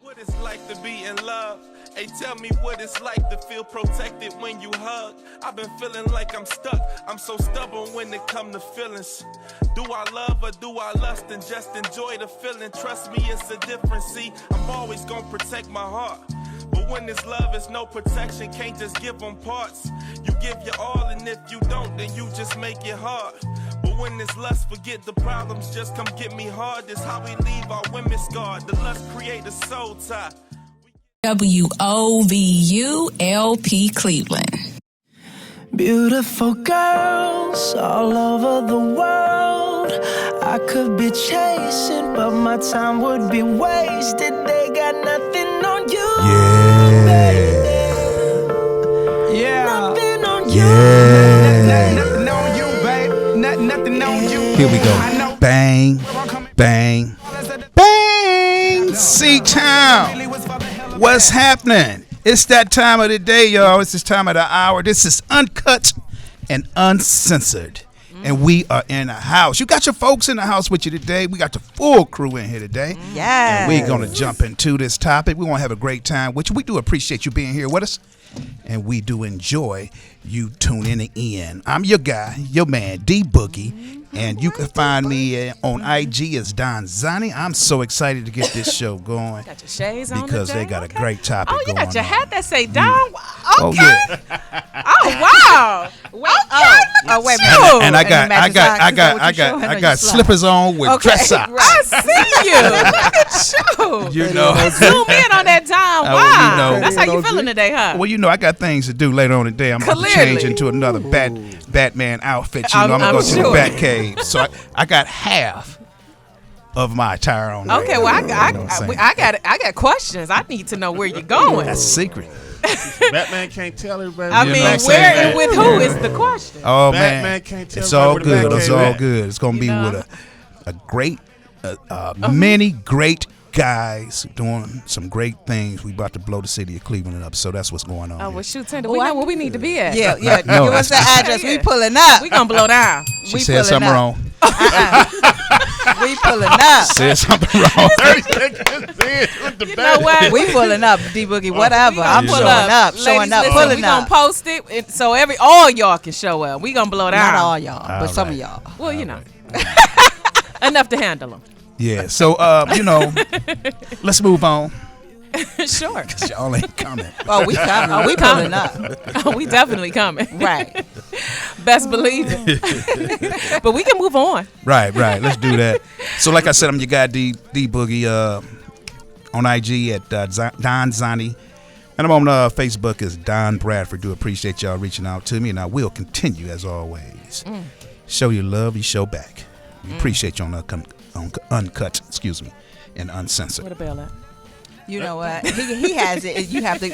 What it's like to be in love. Hey, tell me what it's like to feel protected when you hug. I've been feeling like I'm stuck. I'm so stubborn when it come to feelings. Do I love or do I lust and just enjoy the feeling? Trust me, it's a difference. See, I'm always gonna protect my heart. But when it's love, it's no protection. Can't just give them parts. You give your all, and if you don't, then you just make it hard. But when it's lust, forget the problems, just come get me hard. This how we leave our women scarred. The lust create a soul tie. WOVULP Cleveland. Beautiful girls all over the world. I could be chasing, but my time would be wasted. They got nothing on you. Nothing on you. Nothing on you, babe. Nothing on you. Here we go. Bang, bang, bang. C-Town. What's happening? It's that time of the day, y'all. It's this time of the hour. This is Uncut and Uncensored. And we are in the house. You got your folks in the house with you today. We got the full crew in here today. Yes. And we're going to jump into this topic. We want to have a great time, which we do appreciate you being here with us. And we do enjoy you tuning in. I'm your guy, your man, D Boogie. And you can find me on IG as Don Zani. I'm so excited to get this show going. Got your shades on because today? they got a great topic going on. Oh, you got your hat that say Don? Okay. Oh, yeah. Oh, wow. Wait, oh, wait a minute. And I got slippers on with dress socks. I see you. Look at you. You know. Zoom in on that Don. Wow. you know. That's how you feeling today, huh? Well, you know, I got things to do later on today. I'm going to change into another Batman outfit. You know, I'm going to go to the Bat Cave. So I got half of my attire on. Okay, well, I got questions. I need to know where you're going. That's a secret. Batman can't tell everybody. I mean, where and with who is the question? Oh, Batman man. can't tell it's all everybody good. where the It's Batcave all at. good. It's going to be with a great, many great guys doing some great things. We about to blow the city of Cleveland up. So that's what's going on. Oh, here. well, shoot, Tender, we know where we need to be at. Yeah. No, Give us the address. We pulling up. We gonna blow down. She said something wrong. We pulling up. Said something wrong. You know what? We pulling up, D Boogie. Whatever. I'm pulling up, showing Ladies, up, listen, pulling we up. gonna post it so all y'all can show up. We gonna blow down. Not all y'all, but All some right. of y'all. Well, you know, enough to handle them. Yeah. So, you know, let's move on. Sure. Y'all ain't coming. Oh, we coming. Oh, we coming. pulling up. We definitely coming. Right. Best believe it. But we can move on. Right. Let's do that. So, like I said, I'm your guy, D Boogie, on IG at Don Zani. And I'm on Facebook as Don Bradford. Do appreciate y'all reaching out to me. And I will continue, as always. Show your love, you show back. We appreciate you on Uncut, and Uncensored. What a bell at? You know what? He has it. You have to,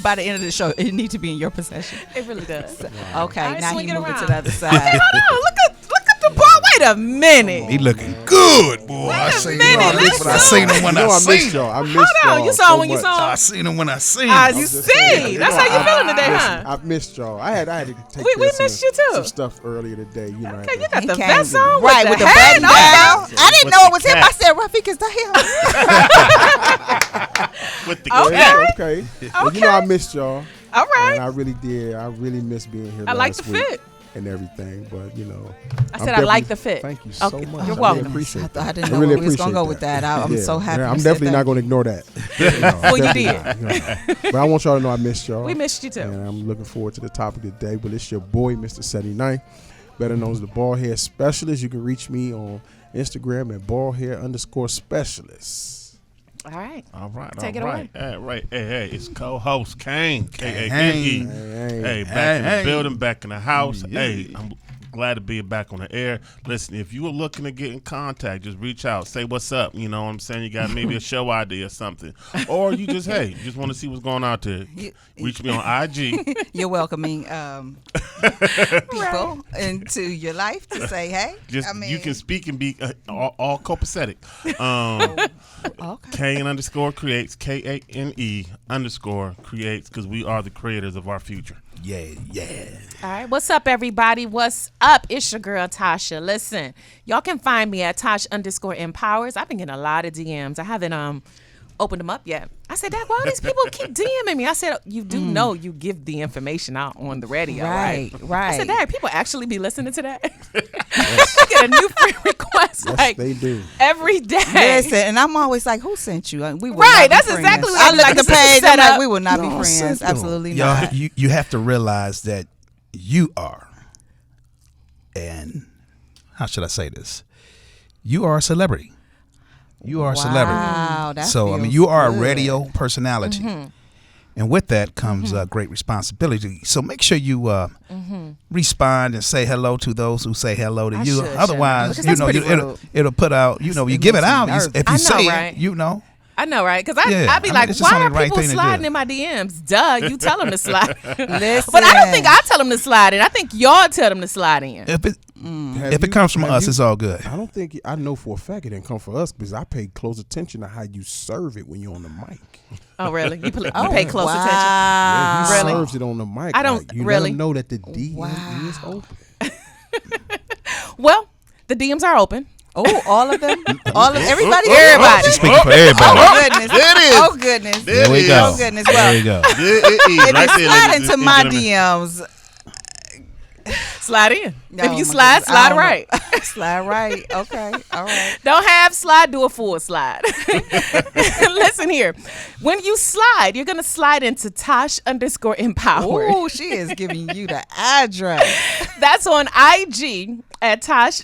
by the end of the show, it needs to be in your possession. It really does. Okay, All right, now swing he it moving to around. the other side. Hold on, look at the ball. Wait a minute. He looking good, boy. I seen him when I seen him. I missed Hold on, y'all you saw so when you much. saw I him. seen him when I seen I him. you see. That's how you feeling today, Listen, huh? I missed y'all. I had to take We care of missed you too. some stuff earlier today. You know. Okay, you got He the came vest on right with the hat. button down. Okay. I didn't know it was him. I said, Rafik, is that him? With the Okay. Okay. Well, you know I missed y'all. All right. And I really did. I really missed being here. I like last the week fit. and everything, but you know. I said I like the fit. Thank you so Okay, much. you're I welcome. Really appreciate that. I didn't I know really where we was gonna appreciate go with that. I'm Yeah. so happy. Yeah, you I'm said definitely that. not going to ignore that. Well, you definitely did. not, But I want y'all to know I missed y'all. We missed you too. And I'm looking forward to the topic of the day. But it's your boy, Mr. 79, better known as the Bald Hair Specialist. You can reach me on Instagram at baldhair_specialist. All right. All right. Take it away. away. All right. Hey, it's co-host Kane. K-A-N-E. Hey, back in the building, back in the house. Yeah. Hey, I'm glad to be back on the air. Listen, if you were looking to get in contact, just reach out. Say what's up. You know what I'm saying? You got maybe a show idea or something. Or you just, you just want to see what's going on out there. Reach me on IG. You're welcoming people into your life to say, hey. You can speak and be all copacetic. Okay. Kane_creates, Kane_creates, because we are the creators of our future. Yeah. All right. What's up, everybody? What's up? It's your girl, Tasha. Listen, y'all can find me at Tosh_empowers. I've been getting a lot of DMs. I haven't opened them up yet. said, Dak, why these people keep DMing me? I said, you do know you give the information out on the radio, right? Right. I said, Dak, people actually be listening to that. I get a new friend request Yes, they do. every day. Listen, and I'm always like, who sent you? We will Right, not be that's friends. exactly what I I'm look like, at the this is page. set I'm like, up. we will not be No, friends. sent them. Absolutely Y'all, not. you have to realize that you are, and how should I say this? You are a celebrity. You are a celebrity. Wow, that So, I mean, feels you are a good. radio personality. And with that comes great responsibility. So make sure you respond and say hello to those who say hello to I you. should, Otherwise, shouldn't I? Because that's pretty rude. it'll put out, you It give it makes me out. nervous. If I you know, say right? it, I know, right? Because I be I mean, like, it's just why only are the right people thing to do. sliding in my DMs? Duh, you tell them to slide. Listen. But I don't think I tell them to slide in. I think y'all tell them to slide in. If it comes from us, it's all good. I don't think I know for a fact it didn't come for us because I pay close attention to how you serve it when you're on the mic. Oh, really? You pay close wow. attention? Yeah, he Really? serves it on the mic. I don't- like, you really? let them know that the DM is open. Well, the DMs are open. Oh, all of them? All of everybody? Everybody. She's speaking for everybody. Oh, goodness. There it is. Oh, goodness. There we go. Oh, goodness. There Well, we go. if Right you there, slide ladies into and my gentlemen. DMs, Slide in. No, If you my slide, goodness. I slide don't right. know. Slide right. Okay. All right. Don't have slide, do a full slide. Listen here. When you slide, you're going to slide into Tosh_Empowered. Oh, she is giving you the address. That's on IG at Tosh.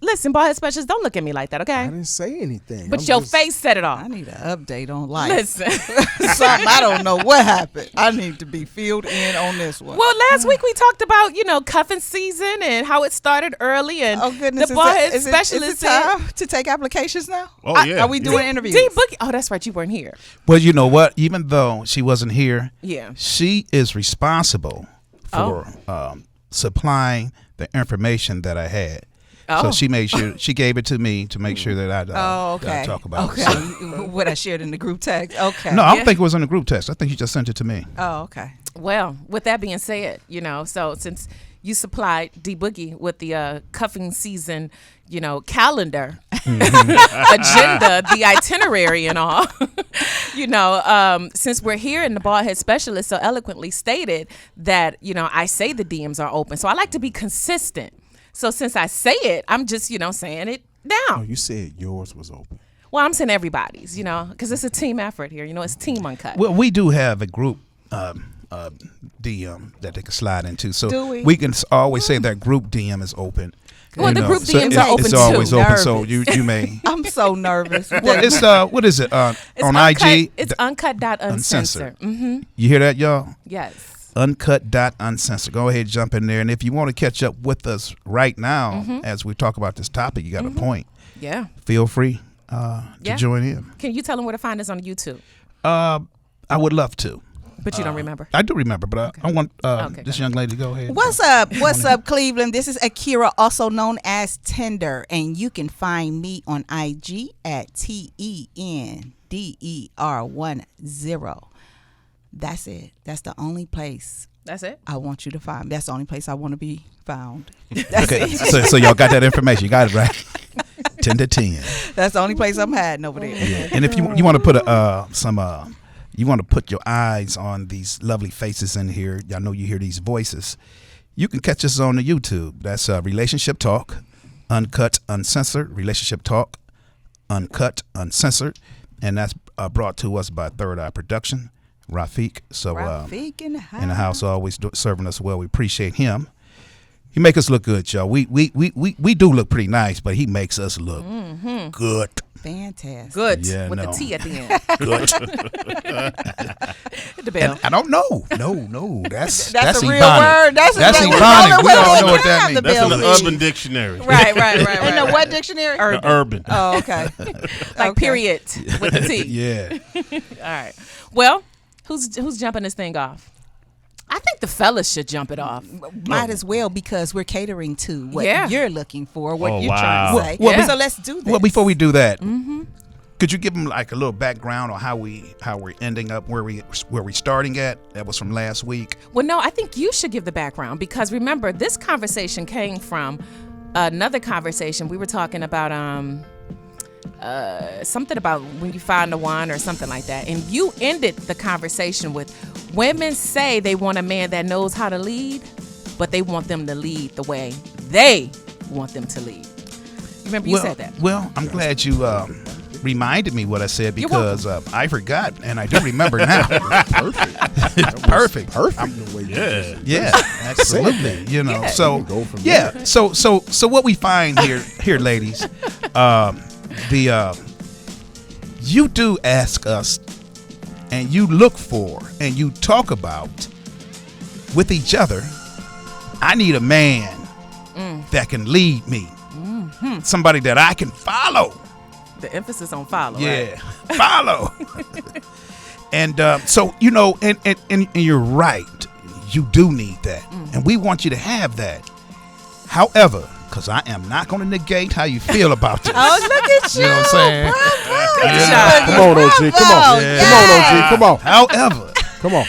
Listen, Ballhead Specialist, don't look at me like that, I okay? didn't say anything. But I'm your just- face set it off. I need an update on life. Listen. Something I don't know what happened. I need to be filled in on this one. Well, last week we talked about, cuffing season and how it started early. And oh goodness, the Ballhead is Specialist it said, time to take applications now? Oh, yeah. Are we doing interviews? D Boogie. Oh, that's right. You weren't here. Well, you know what? Even though she wasn't here, Yeah. she is responsible for supplying the information that I had. Oh. So she made sure she gave it to me to make sure that I okay. talk about okay. it. So- What I shared in the group text. Okay. no, I don't Yeah. think it was in the group text. I think you just sent it to me. Oh, okay. Well, with that being said, so since you supplied D Boogie with the cuffing season, calendar, agenda, the itinerary, and all, since we're here and the Ballhead Specialist so eloquently stated that, I say the DMs are open. So I like to be consistent. So since I say it, I'm just, saying it Oh, down. you said yours was open. Well, I'm saying everybody's, because it's a team effort here. It's Team Uncut. Well, we do have a group DM that they can slide into. So Do we? can always say that group DM is open. Well, You the know, group so DMs are open It's always too. open, so Nervous. you may. I'm so nervous. Well, it's what is it It's on uncut, IG? It's uncut.uncensored. Mm-hmm. You hear that, y'all? Yes. Uncut.uncensored. Go ahead, jump in there, and if you want to catch up with us right now as we talk about this topic, you got a point. Yeah. Feel free to Yeah. join in. Can you tell them where to find us on YouTube? I would love to. But you don't remember. I do remember, but I want Okay, this go young lady to go ahead. What's up? What's up, Cleveland? This is Akira, also known as Tender, and you can find me on IG at TENDER10. That's it. That's the only place That's it. I want you to find. That's the only place I want to be found. Okay, so y'all got that information. You got it right. 10 to 10. That's the only place I'm hiding over there. Yeah. And if you want to put you want to put your eyes on these lovely faces in here. Y'all know you hear these voices. You can catch us on the YouTube. That's Relationship Talk, Uncut Uncensored. Relationship Talk, Uncut Uncensored, and that's brought to us by Third Eye Production, Rafiq. So Rafiq in the house, always serving us well. We appreciate him. He make us look good, y'all. We do look pretty nice, but he makes us look good. Fantastic. Good. Yeah, with no. the T at the end. Good. Hit the bell. I don't know. No. That's That's a real Ebonic. word. That's That's a Ebonic. We word. don't know what that Have means. the That's in bell the please. Urban Dictionary. Right. In the what dictionary? The Urban. Oh, okay. Like Okay. period with the T. Yeah. All right. Well, who's jumping this thing off? I think the fellas should jump it off. Might as well because we're catering to what Yeah. you're looking for, what Oh, you're wow. trying to say. Well, So let's do this. Well, before we do that, could you give them like a little background on how we're ending up where we starting at? That was from last week. Well, no, I think you should give the background because remember, this conversation came from another conversation. We were talking about something about when you find the one or something like that. And you ended the conversation with, women say they want a man that knows how to lead, but they want them to lead the way they want them to lead. You remember you said that? Well, I'm glad you reminded me what I said because I forgot and I do remember now. Perfect. The way you just- Yeah, absolutely. You know, Yeah. so Go from yeah, there. so what we find here, ladies, you do ask us, and you look for, and you talk about with each other. I need a man that can lead me, somebody that I can follow. The emphasis on follow. Yeah, Right? follow. And so, you know, and you're right. You do need that. And we want you to have that. However, because I am not going to negate how you feel about this. Oh, look at you. You know what I'm saying? Come on, OG. Come on. Bravo. Come on, OG. Come on. However, Come on.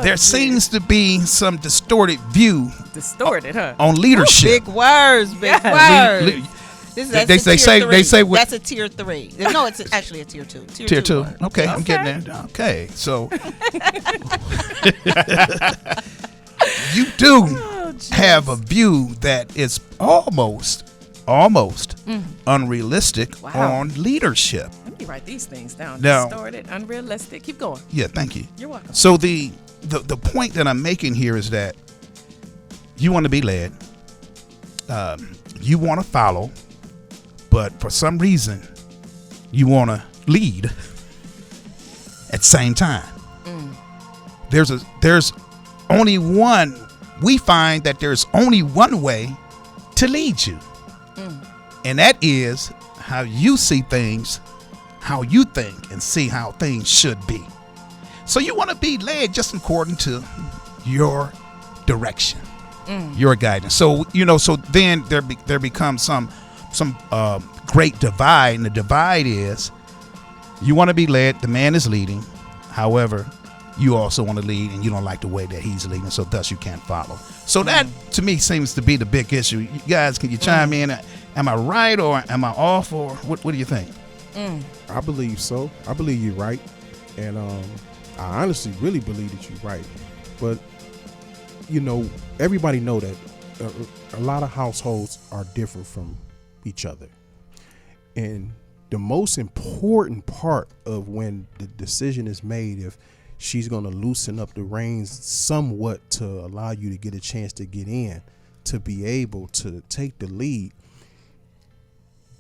there seems to be some distorted view Distorted, huh? on leadership. Big words, big Yeah. words. This, They that's a say- tier they three. say what- That's a tier 3. No, it's actually a tier 2. Tier 2. word. Okay, I'm getting there. Okay, so you do have a view that is almost unrealistic Wow. on leadership. Let me write these things down. Now- Distorted, unrealistic. Keep going. Yeah, thank you. You're welcome. So the point that I'm making here is that you want to be led, you want to follow, but for some reason you want to lead at the same time. There's only one. We find that there's only one way to lead you, and that is how you see things, how you think, and see how things should be. So you want to be led just according to your direction, your guidance. So so then there becomes some great divide, and the divide is you want to be led. The man is leading, however, you also want to lead, and you don't like the way that he's leading, so thus you can't follow. So that to me seems to be the big issue. You guys, can you chime in? Am I right or am I off, or what do you think? I believe so. I believe you're right. And I honestly really believe that you're right. But, everybody know that a lot of households are different from each other. And the most important part of when the decision is made, if she's going to loosen up the reins somewhat to allow you to get a chance to get in, to be able to take the lead,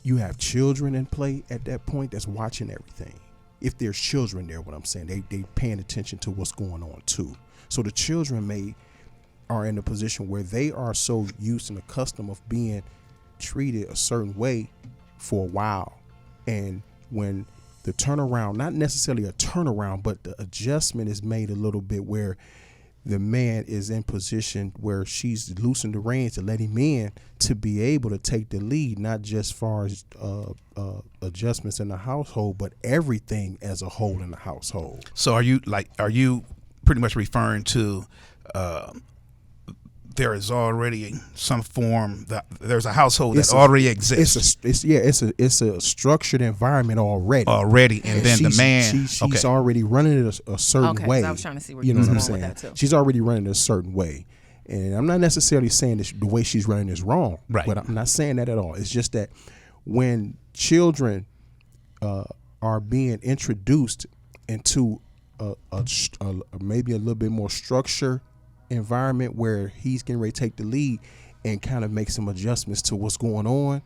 you have children in play at that point that's watching everything. If there's children there, what I'm saying, they paying attention to what's going on too. So the children are in a position where they are so used and accustomed of being treated a certain way for a while. And when the turnaround, not necessarily a turnaround, but the adjustment is made a little bit where the man is in position where she's loosened the reins to let him in to be able to take the lead, not just far as adjustments in the household, but everything as a whole in the household. So are you pretty much referring to there is already some form that there's a household that already exists? It's a structured environment already. And then the man she's already running it a certain way. I was trying to see where you you know was what I'm going saying. with that too. She's already running it a certain way, and I'm not necessarily saying that the way she's running is wrong. Right. But I'm not saying that at all. It's just that when children are being introduced into a maybe a little bit more structure environment where he's getting ready to take the lead and kind of make some adjustments to what's going on,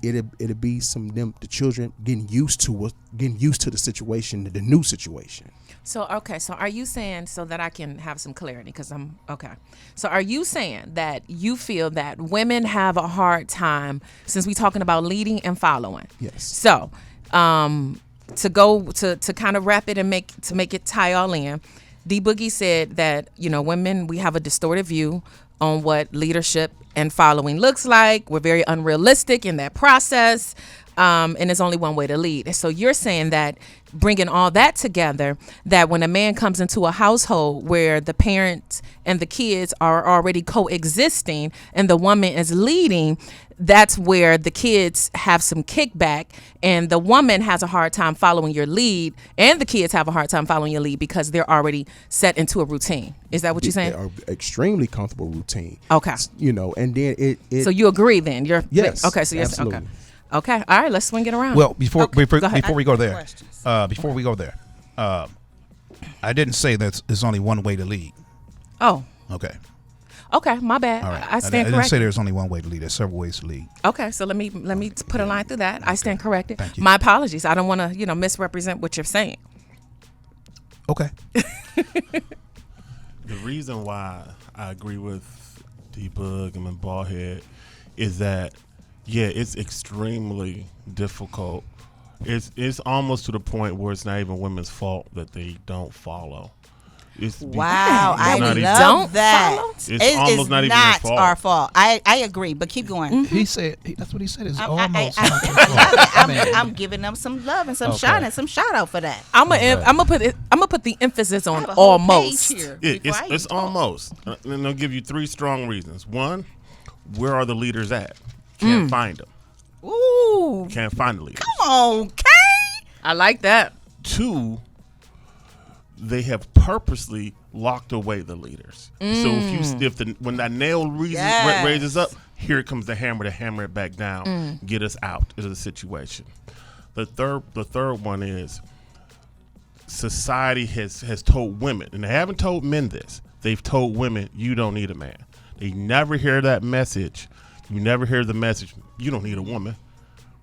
it'll be the children getting used to the situation, the new situation. So are you saying, so that I can have some clarity, because I'm okay. So are you saying that you feel that women have a hard time, since we're talking about leading and following? Yes. So to kind of wrap it and make it tie all in, D Boogie said that, women, we have a distorted view on what leadership and following looks like. We're very unrealistic in that process. and there's only one way to lead. So you're saying that bringing all that together, that when a man comes into a household where the parents and the kids are already coexisting and the woman is leading, that's where the kids have some kickback, and the woman has a hard time following your lead, and the kids have a hard time following your lead because they're already set into a routine. Is that what you're saying? They are extremely comfortable routine. Okay. You know, and then it So you agree then? Yes, Okay. So yes. absolutely. Okay. All right. Let's swing it around. Well, before Go ahead. we go there, I didn't say that there's only one way to lead. Oh. Okay. Okay. My bad. All right. I stand I didn't corrected. say there's only one way to lead. There's several ways to lead. Okay, so let me put a line through that. I stand corrected. Thank you. My apologies. I don't want to, misrepresent what you're saying. Okay. The reason why I agree with D-Bug and Ballhead is that, yeah, it's extremely difficult. It's almost to the point where it's not even women's fault that they don't follow. Wow, I not even- love Don't that. follow? It's almost not even their fault. our fault. I agree, but keep going. He said that's what he said. It's I almost. love not it. your fault. I mean, I'm giving them some love and some Okay. shout out for that. I'm gonna put the emphasis I on have a whole almost. page here Yeah, before I it's even talk. almost. And I'll give you 3 strong reasons. One, where are the leaders at? Can't find them. Ooh, Can't find the leaders. come on, Kay. I like that. 2, they have purposely locked away the leaders. So when that nail Yes. raises up, here comes the hammer to hammer it back down, get us out of the situation. The third one is society has told women, and they haven't told men this. They've told women, you don't need a man. They never hear that message. You never hear the message, you don't need a woman.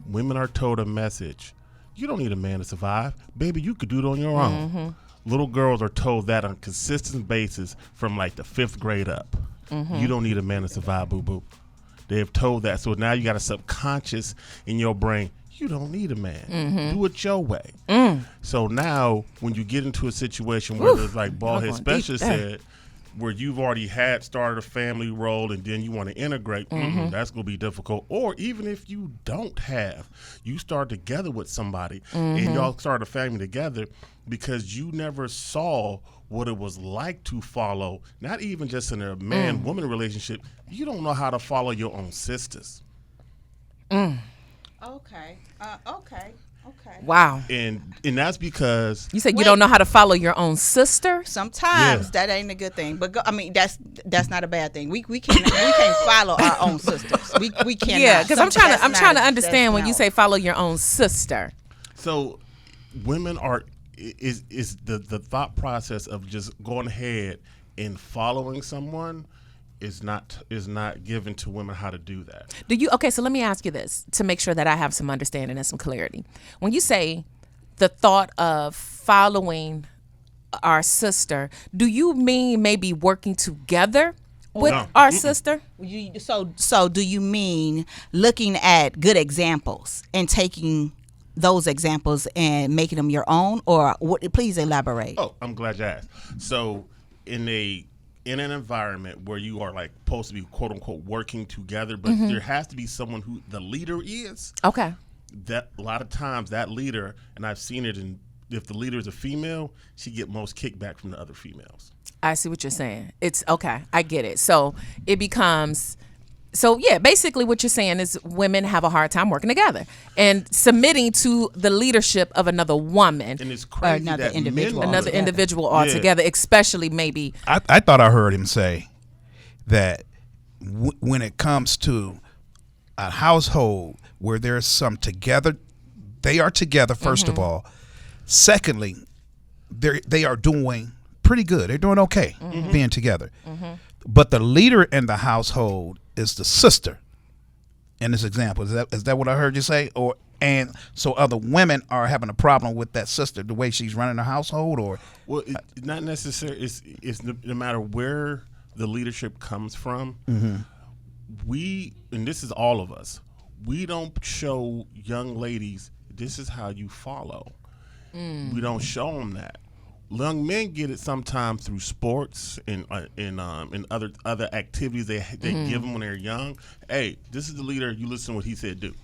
Women are told a message, you don't need a man to survive. Baby, you could do it on your own. Little girls are told that on a consistent basis from like the 5th grade up. You don't need a man to survive, boo-boo. They have told that. So now you got a subconscious in your brain, you don't need a man. Do it your way. So now when you get into a situation where there's like Ballhead Specialist said, where you've already started a family role and then you want to integrate, that's going to be difficult. Or even if you don't have, you start together with somebody and y'all start a family together because you never saw what it was like to follow, not even just in a man-woman relationship, you don't know how to follow your own sisters. Okay. Okay. Wow. And that's because You said you don't know how to follow your own sister? Sometimes that ain't a good thing, but that's not a bad thing. We can't follow our own sisters. We cannot. Yeah, because I'm trying to That's understand when you no. say follow your own sister. so women are is the thought process of just going ahead and following someone is not given to women how to do that. Okay, so let me ask you this to make sure that I have some understanding and some clarity. When you say the thought of following our sister, do you mean maybe working together with No. our sister? So do you mean looking at good examples and taking those examples and making them your own, or what? Please elaborate. Oh, I'm glad you asked. So in an environment where you are like supposed to be quote unquote working together, but there has to be someone who the leader is. Okay. That a lot of times that leader, and I've seen it if the leader is a female, she get most kickback from the other females. I see what you're saying. It's okay. I get it. So it becomes. So yeah, basically what you're saying is women have a hard time working together and submitting to the leadership of another woman, And it's crazy another that individual. men another do it. individual altogether, especially maybe. I thought I heard him say that when it comes to a household where there's some together, they are together, first of all. Secondly, they are doing pretty good. They're doing okay being together. But the leader in the household is the sister in this example. Is that what I heard you say? And so other women are having a problem with that sister, the way she's running the household, or Well, not necessarily. It's no matter where the leadership comes from. And this is all of us. We don't show young ladies this is how you follow. We don't show them that. Young men get it sometimes through sports and other activities they give them when they're young. Hey, this is the leader. You listen to what he said do.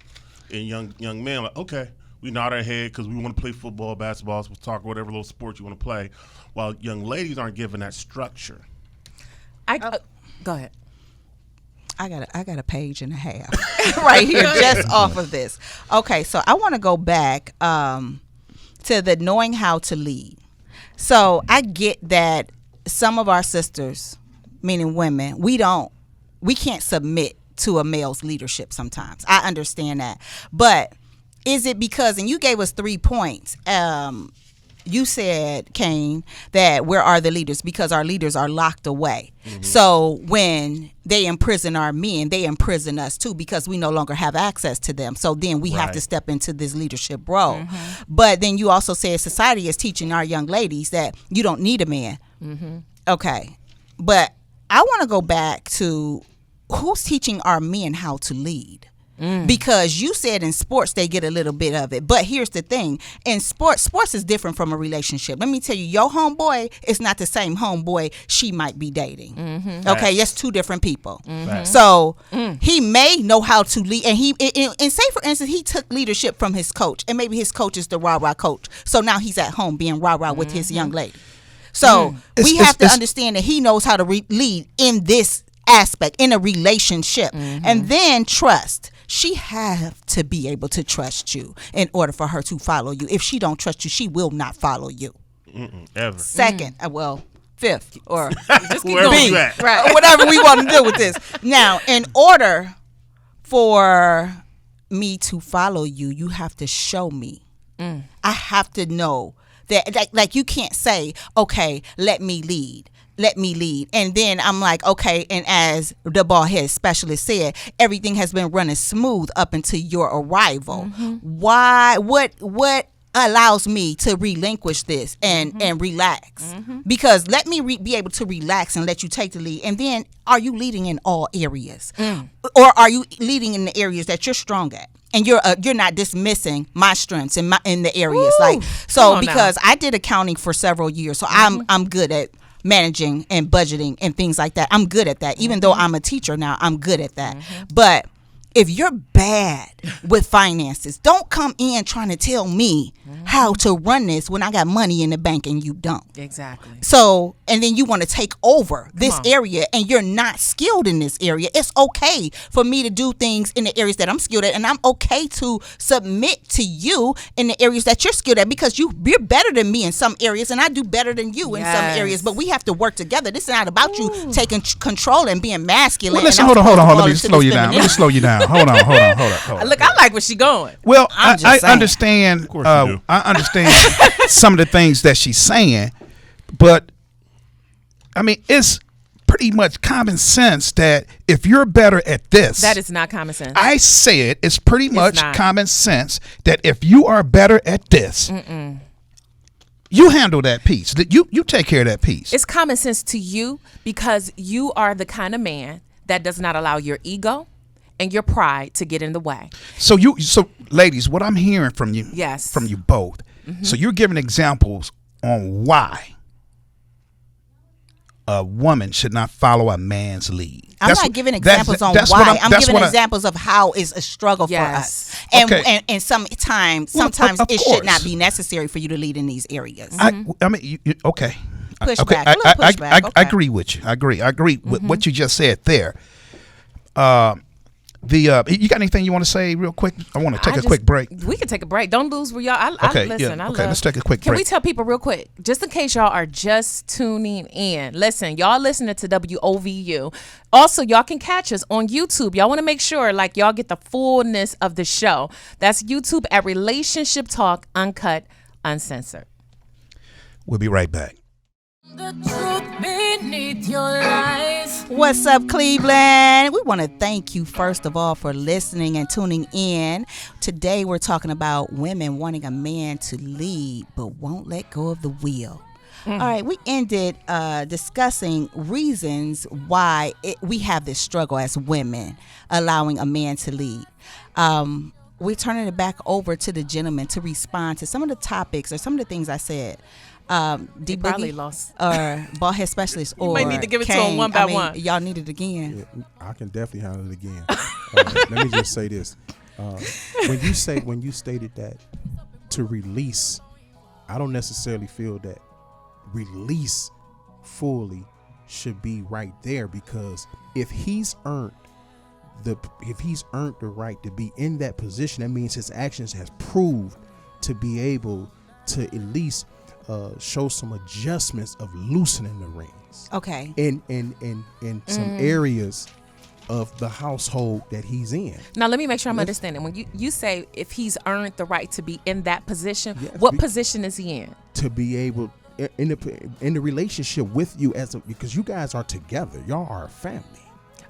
And young men like, okay, we nod our head because we want to play football, basketball, soccer, whatever little sport you want to play. While young ladies aren't given that structure. Go ahead. I got a page and a half right here just off of this. Okay, so I want to go back to the knowing how to lead. So I get that some of our sisters, meaning women, we can't submit to a male's leadership sometimes. I understand that. But is it because, and you gave us 3 points, you said, Kane, that where are the leaders? Because our leaders are locked away. Mm-hmm. So when they imprison our men, they imprison us too, because we no longer have access to them. So then we have to step into this leadership role. Mm-hmm. But then you also said society is teaching our young ladies that you don't need a man. Mm-hmm. Okay. But I want to go back to who's teaching our men how to lead. Because you said in sports they get a little bit of it, but here's the thing: in sports is different from a relationship. Let me tell you, your homeboy is not the same homeboy she might be dating. Mm-hmm. Okay, that's 2 different people. Mm-hmm. So he may know how to lead, and and say for instance he took leadership from his coach, and maybe his coach is the rah-rah coach. So now he's at home being rah-rah with his young lady. So we have to understand that he knows how to lead in this aspect in a relationship, and then trust. She have to be able to trust you in order for her to follow you. If she don't trust you, she will not follow you. Ever. Second, fifth, or just keep going. Right, whatever we want to do with this. Now, in order for me to follow you, you have to show me. I have to know that, like you can't say, okay, let me lead. And then I'm like, okay, and as the ball head specialist said, everything has been running smooth up until your arrival. Why? What allows me to relinquish this and relax? Because let me be able to relax and let you take the lead. And then, are you leading in all areas? Or are you leading in the areas that you're strong at? And you're not dismissing my strengths in the areas. Woo! Because I did accounting for several years, so I'm good at managing and budgeting and things like that. I'm good at that. Even though I'm a teacher now, I'm good at that. But if you're bad with finances, don't come in trying to tell me how to run this when I got money in the bank and you don't. Exactly. So, and then you want to take over this area and you're not skilled in this area. It's okay for me to do things in the areas that I'm skilled at, and I'm okay to submit to you in the areas that you're skilled at, because you're better than me in some areas and I do better than you in some areas. But we have to work together. This is not about you taking control and being masculine. Well, listen, hold on. Let me slow you down. Hold on. Look, I like where she's going. Well, I understand. I understand some of the things that she's saying, but I mean, it's pretty much common sense that if you're better at this, that is not common sense. I said it's pretty much common sense that if you are better at this, you handle that piece. That you take care of that piece. It's common sense to you because you are the kind of man that does not allow your ego and your pride to get in the way. So ladies, what I'm hearing from you, from you both, so you're giving examples on why a woman should not follow a man's lead. I'm not giving examples on why. I'm giving examptions of how it's a struggle for us. And sometimes it should not be necessary for you to lead in these areas. I mean, okay. Pushback. I agree with you. I agree with what you just said there. You got anything you want to say real quick? I want to take a quick break. We can take a break. Don't lose where y'all. Let's take a quick break. Can we tell people real quick, just in case y'all are just tuning in? Listen, y'all listening to WOVU. Also, y'all can catch us on YouTube. Y'all want to make sure like y'all get the fullness of the show. That's YouTube at Relationship Talk Uncut Uncensored. We'll be right back. The truth beneath your lies. What's up, Cleveland? We want to thank you, first of all, for listening and tuning in. Today, we're talking about women wanting a man to lead, but won't let go of the wheel. All right, we ended discussing reasons why we have this struggle as women, allowing a man to lead. We're turning it back over to the gentleman to respond to some of the topics or some of the things I said. They probably lost. Or ball head specialist, or you might need to give it Kane. to him one by one. Y'all need it again. Yeah, I can definitely handle it again. Let me just say this: When you stated that to release, I don't necessarily feel that release fully should be right there, because if he's earned the right to be in that position, that means his actions has proved to be able to at least show some adjustments of loosening the reins. Okay. In some areas of the household that he's in. Now, let me make sure I'm understanding. When you say if he's earned the right to be in that position, Yes, what position is he in? To be able in the relationship with you because you guys are together. Y'all are a family.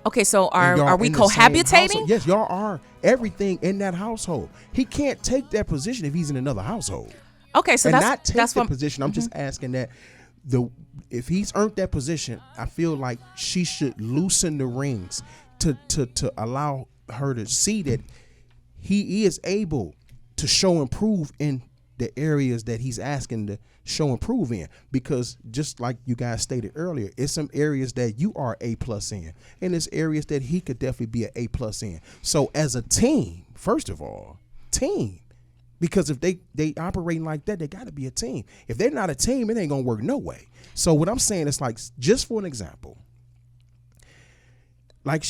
Okay, so And y'all are we in the same cohabitating? household. Yes, y'all are everything in that household. He can't take that position if he's in another household. Okay, so and that's not take that's the what position. I'm just asking that if he's earned that position, I feel like she should loosen the reins to allow her to see that he is able to show improve in the areas that he's asking to show improve in. Because just like you guys stated earlier, it's some areas that you are A+ in, and there's areas that he could definitely be an A+ in. So as a team, first of all, because if they operating like that, they got to be a team. If they're not a team, it ain't gonna work no way. So what I'm saying is, like, just for an example, like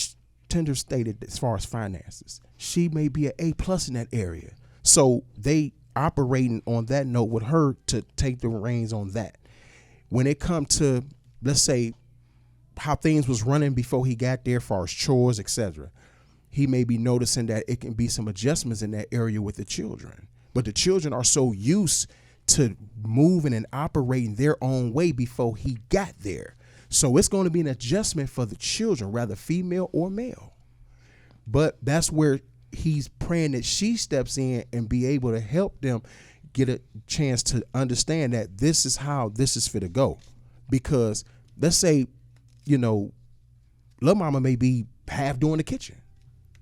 Tender stated, as far as finances, she may be an A+ in that area. So they operating on that note with her to take the reins on that. When it come to, let's say, how things was running before he got there, as far as chores, etc., he may be noticing that it can be some adjustments in that area with the children. But the children are so used to moving and operating their own way before he got there. So it's going to be an adjustment for the children, whether female or male. But that's where he's praying that she steps in and be able to help them get a chance to understand that this is how this is fit to go. Because let's say, little mama may be half doing the kitchen,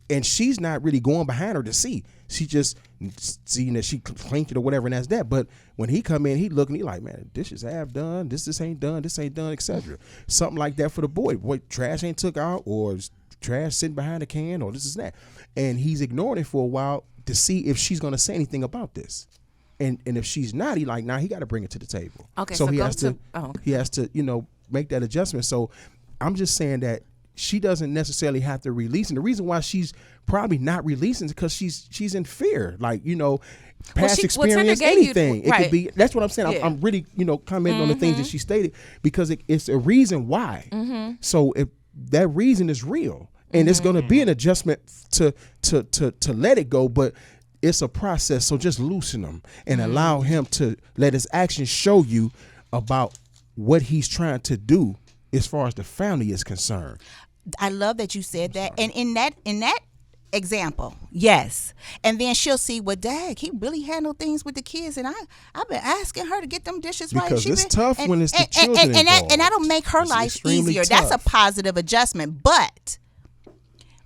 and she's not really going behind her to see. She just seeing that she cleaned it or whatever, and that's that. But when he come in, he looking, he like, man, this is half done, this ain't done, etc. Something like that for the boy. Boy, trash ain't took out, or trash sitting behind the can, or this is that. And he's ignoring it for a while to see if she's going to say anything about this. And if she's not, he like, he got to bring it to the table. Okay, so he go has to- to, okay. he has to, make that adjustment. So I'm just saying that she doesn't necessarily have to release. And the reason why she's probably not releasing is because she's in fear. Like, past experience, anything. It right. could be. That's what I'm saying. Yeah. I'm really, commenting on the things that she stated, because it's a reason why. So if that reason is real, and it's going to be an adjustment to let it go, but it's a process. So just loosen him and allow him to let his actions show you about what he's trying to do as far as the family is concerned. I love that you said that. And in that example, yes. And then she'll see, well, Dad, he really handled things with the kids, and I've been asking her to get them dishes right. Because it's tough when it's the children and involved. that'll make her It's life extremely easier. That's a tough. positive adjustment. But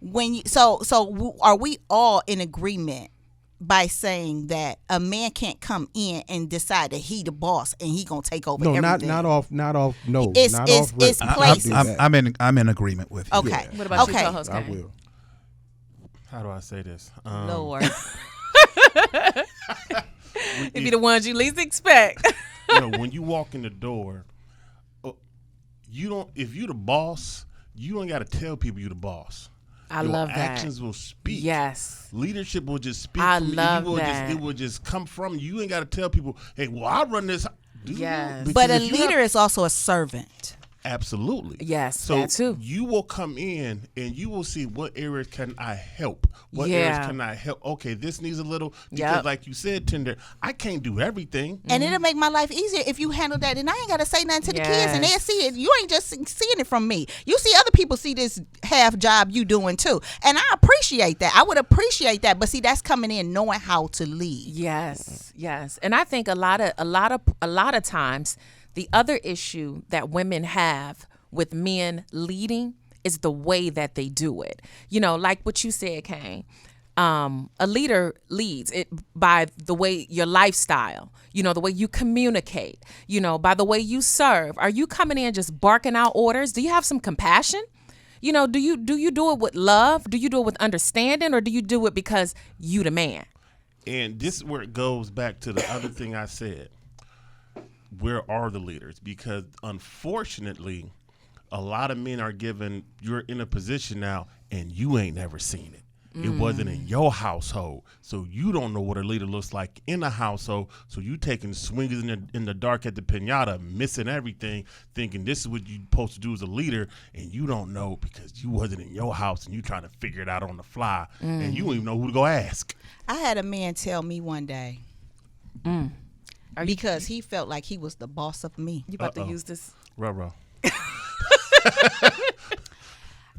when you are we all in agreement by saying that a man can't come in and decide that he the boss and he gonna take over No, everything? not off. No, It's- not it's- off. rip. it's I- places. I'm in agreement with you. Okay. What about Okay. you, co-host? I Kane? will. How do I say this? Lord. It be the ones you least expect. When you walk in the door, you don't. If you the boss, you don't got to tell people you the boss. I Your love that. actions will speak. Yes. Leadership will just speak. I from you. love You will that. It will just come from you. You ain't got to tell people, hey, well, I run this. Do you? Yes. Because But a if you leader have- is also a servant. Absolutely. Yes, So that too. you will come in and you will see what areas can I help? What Yeah. areas can I help? Okay, this needs a little, because Yep. like you said, Tinder, I can't do everything. And it'll make my life easier if you handle that. And I ain't got to say nothing to the kids, and Yes. they'll see it. You ain't just seeing it from me. You see other people see this half job you doing too. And I appreciate that. I would appreciate that. But see, that's coming in knowing how to lead. Yes, yes. And I think a lot of times the other issue that women have with men leading is the way that they do it. Like what you said, Kane. A leader leads it by the way your lifestyle, the way you communicate, by the way you serve. Are you coming in just barking out orders? Do you have some compassion? do you do it with love? Do you do it with understanding, or do you do it because you the man? And this is where it goes back to the other thing I said. Where are the leaders? Because unfortunately, a lot of men are given, you're in a position now and you ain't never seen it. It wasn't in your household. So you don't know what a leader looks like in a household. So you taking swings in the dark at the pinata, missing everything, thinking this is what you're supposed to do as a leader, and you don't know because you wasn't in your house and you trying to figure it out on the fly, and you don't even know who to go ask. I had a man tell me one day, because he felt like he was the boss of me. You about to use this? Ruh-roh.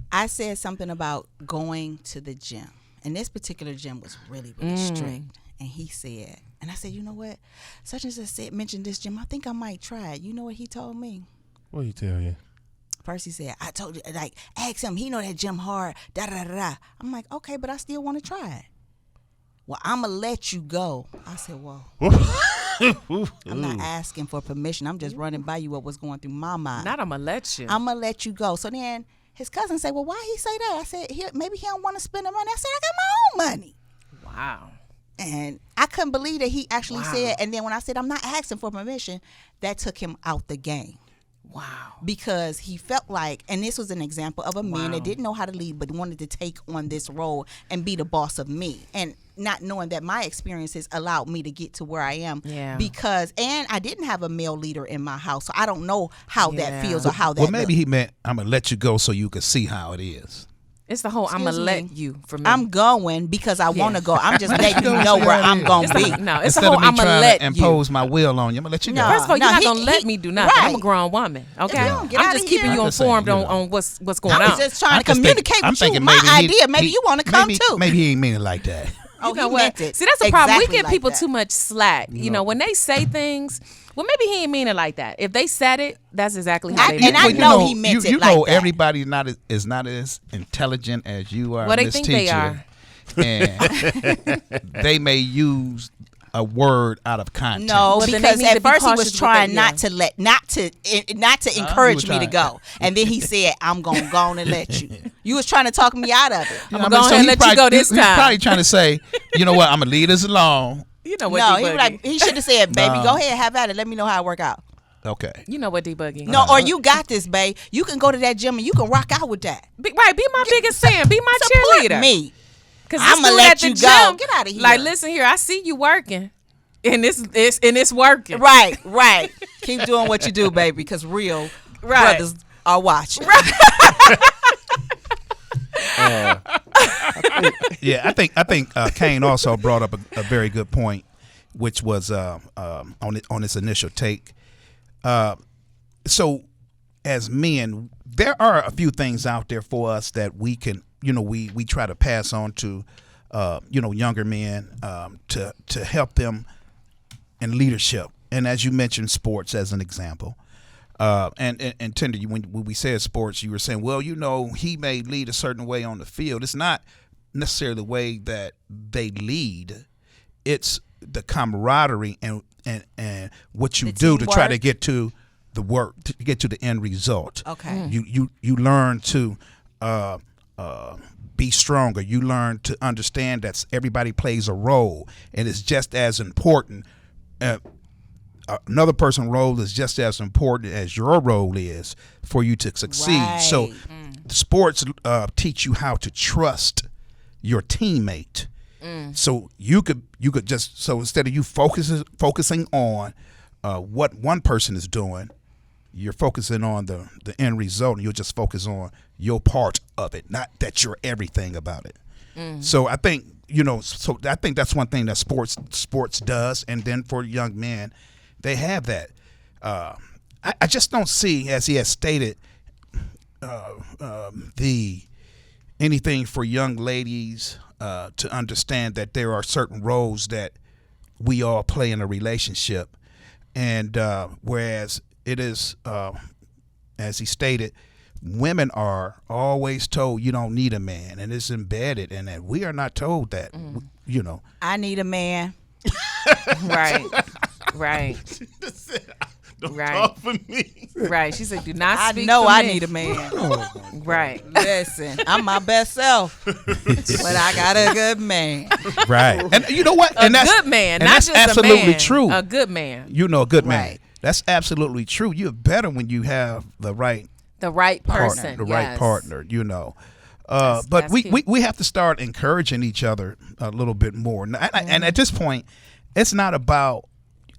I said something about going to the gym, and this particular gym was really, really strict. And he said, and I said, you know what? Such and such mentioned this gym. I think I might try it. You know what he told me? What he tell you? First he said, I told you, like, ask him. He know that gym hard. Da da da da. I'm like, okay, but I still want to try it. Well, I'm gonna let you go. I said, well, I'm not asking for permission. I'm just running by you what was going through my mind. Not I'm gonna let you. I'm gonna let you go. So then his cousin said, well, why he say that? I said, maybe he don't want to spend the money. I said, I got my own money. Wow. And I couldn't believe that he actually said, and then when I said, I'm not asking for permission, that took him out the game. Wow. Because he felt like, and this was an example of a man that didn't know how to lead, but wanted to take on this role and be the boss of me. And not knowing that my experiences allowed me to get to where I am. Yeah. Because, and I didn't have a male leader in my house, so I don't know how that feels or how that Well, maybe looks. he meant, I'm going to let you go so you can see how it is. It's the whole I'm gonna let you for me. I'm going because I want to go. I'm just letting you know where I'm going to be. No, it's Instead the whole of me I'm gonna trying let to impose my will on you, I'm going to let you go. No. First of all, you're not gonna let he- me do nothing. I'm a right. grown woman, okay? If you don't get I'm outta just keeping here- you I'm just saying, informed you know. on what's going I on. was just trying to I'm just communicate I'm with you. thinking My maybe idea. Maybe you want to come maybe, too. Maybe he ain't mean it like that. Oh, You know he what? meant it. See, that's the problem. We Exactly give like people that. too much slack. You know, when they say things, well, maybe he ain't mean it like that. If they said it, that's exactly how they And meant I it. know he meant it you like know that. everybody is not as intelligent as you are, Well, they Miss think Teacher, they are. and they may use a word out of context. No, Well, then because they need at to be first he cautious was with trying that, not to encourage you me were to trying. go, and then he said, "I'm gonna go on and let you." You was trying to talk me out of it. I'm gonna go ahead and he let you probably- go this He's time. probably trying to say, you know what, I'm gonna leave this alone. You know what, No, D-Buggy. he should have said, "Baby, No. go ahead, have at it. Let me know how it work out." Okay. You know what, D-Buggy. No, or you got this, babe. You can go to that gym and you can rock out with that. Be my biggest fan. Be my Support cheerleader. me. Because I'ma let you go. Get outta here. Like, listen here, I see you working, and it's working. Right. Keep doing what you do, baby, because real brothers are watching. Yeah, I think Kane also brought up a very good point, which was on its initial take. So, as men, there are a few things out there for us that we can, we try to pass on to, younger men to help them in leadership. And as you mentioned, sports as an example. And Tinder, when we said sports, you were saying, well, he may lead a certain way on the field. It's not necessarily the way that they lead. It's the camaraderie and what you do to try to get to the work, to get to the end result. Okay. You learn to be stronger. You learn to understand that everybody plays a role, and it's just as important. Another person's role is just as important as your role is for you to succeed. Right. So sports teach you how to trust your teammate. So you could just, so instead of you focusing on what one person is doing, you're focusing on the end result, and you'll just focus on your part of it, not that you're everything about it. So I think I think that's one thing that sports does, and then for young men, they have that. I just don't see, as he has stated, anything for young ladies to understand that there are certain roles that we all play in a relationship, and whereas it is, as he stated, women are always told you don't need a man, and it's embedded in that. We are not told that. I need a man. Right. Don't Right. talk for me. Right. She said, "Do not I speak know for I me." need a man. Right. Listen, I'm my best self, but I got a good man. Right. And you know what? A And that's good man, and not that's just absolutely a man. true. A good man. You know, a good man. Right. That's absolutely true. You're better when you have the right The right partner, person. the yes. right partner. You know. That's But key. we have to start encouraging each other a little bit more. And at this point, it's not about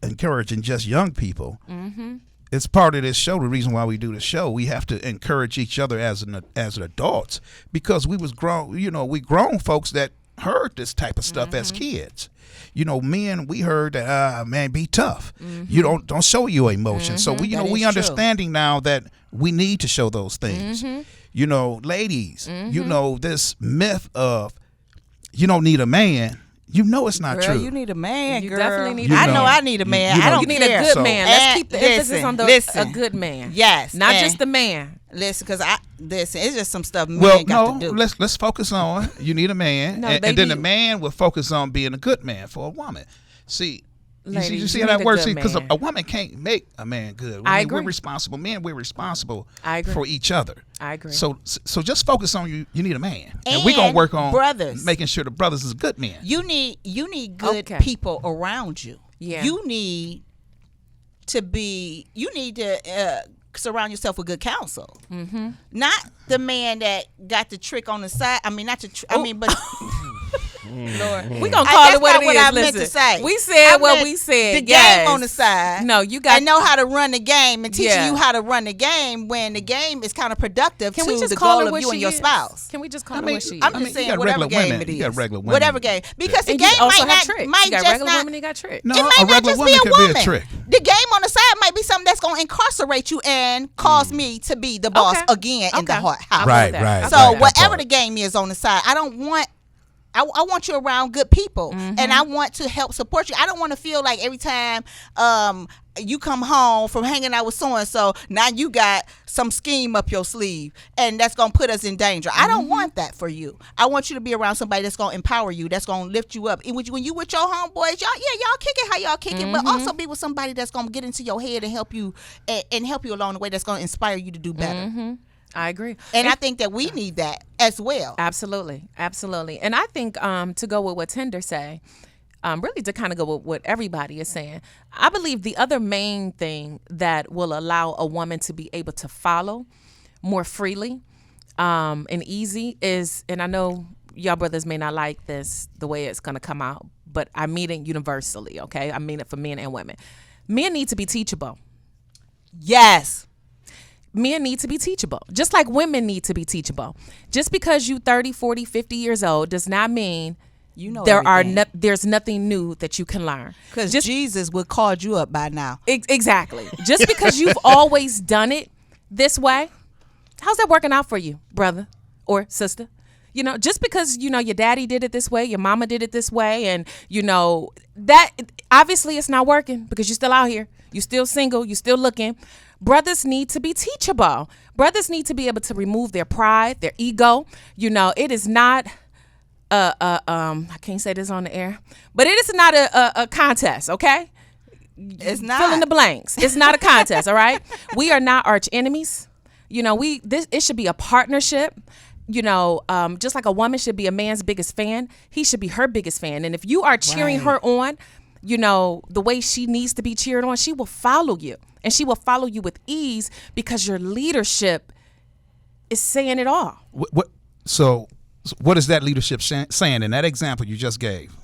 encouraging just young people. Mm-hmm. It's part of this show. The reason why we do the show, we have to encourage each other as an adults, because we was grown. You know, we grown folks that heard this type of stuff as kids. You know, men, we heard that man, be tough. You don't show your emotions. So we, you That know, we is true. understanding now that we need to show those things. You know, ladies, you know, this myth of you don't need a man. You know it's not Girl, true. you need a man, You girl. definitely need a I man. know I need a man. You know, I don't You need care. a good So- man. Let's keep the emphasis listen, on the listen. a good man. Yes, Not and- just the man. Listen, because it's just some stuff men well, got no, to do. let's focus on you need a man, No, and they then the need- man will focus on being a good man for a woman. See, you Ladies, see you how that need a works? good Because man. a woman can't make a man good. I We're agree. responsible. Men, we're responsible I agree. for each other. I agree. So just focus on you need a man, and we're gonna And work on brothers. making sure the brothers is good men. You need good Okay. people around you. Yeah. You need to surround yourself with good counsel. Mm-hmm. Not the man that got the trick on the side. I mean, not the. I mean, but Lord, We gonna call that's it what not it what is. I meant Listen, to say. we said I what meant we said. The yes. game on the side. No, you got. I know how to run the game and teaching Yeah. you how to run the game when the game is counterproductive Can to we just the call goal her of what you and she your is? spouse. Can we just call I her mean, what she is? I'm I mean, just you saying got whatever regular game women. it is. You got regular women. Whatever game. Because the And game you also might have not tricks. might You got just regular not women. You got tricks. No, it a might not regular just woman be a could be a woman. trick. The game on the side might be something that's going to incarcerate you and cause me to be the boss Okay. again in the Okay. house. I'll go Right, with that. right. So that whatever part. the game is on the side, I don't want. I want you around good people, and I want to help support you. I don't want to feel like every time you come home from hanging out with so and so, now you got some scheme up your sleeve, and that's gonna put us in danger. I don't want that for you. I want you to be around somebody that's gonna empower you, that's gonna lift you up. And when you with your homeboys, y'all kick it how y'all kick it, but also be with somebody that's gonna get into your head and help you and help you along the way. That's gonna inspire you to do better. I agree. And I think that we need that as well. Absolutely, absolutely. And I think to go with what Tinder say, really to kind of go with what everybody is saying, I believe the other main thing that will allow a woman to be able to follow more freely and easy is, and I know y'all brothers may not like this, the way it's going to come out, but I mean it universally, okay? I mean it for men and women. Men need to be teachable. Yes. Men need to be teachable, just like women need to be teachable. Just because you 30, 40, 50 years old does not mean You know there's nothing new that you can learn. Because Just Jesus would called you up by now. exactly. Just because you've always done it this way, how's that working out for you, brother or sister? You know, just because, you know, your daddy did it this way, your mama did it this way, and, you know, that obviously it's not working because you're still out here. You're still single. You're still looking. Brothers need to be teachable. Brothers need to be able to remove their pride, their ego. You know, it is not I can't say this on the air, but it is not a contest, okay? It's not. Fill in the blanks. It's not a contest, all right? We are not arch enemies. You know, it should be a partnership. You know, just like a woman should be a man's biggest fan, he should be her biggest fan. And if you are cheering her on, you know, the way she needs to be cheered on, she will follow you. And she will follow you with ease because your leadership is saying it all. So what is that leadership saying in that example you just gave?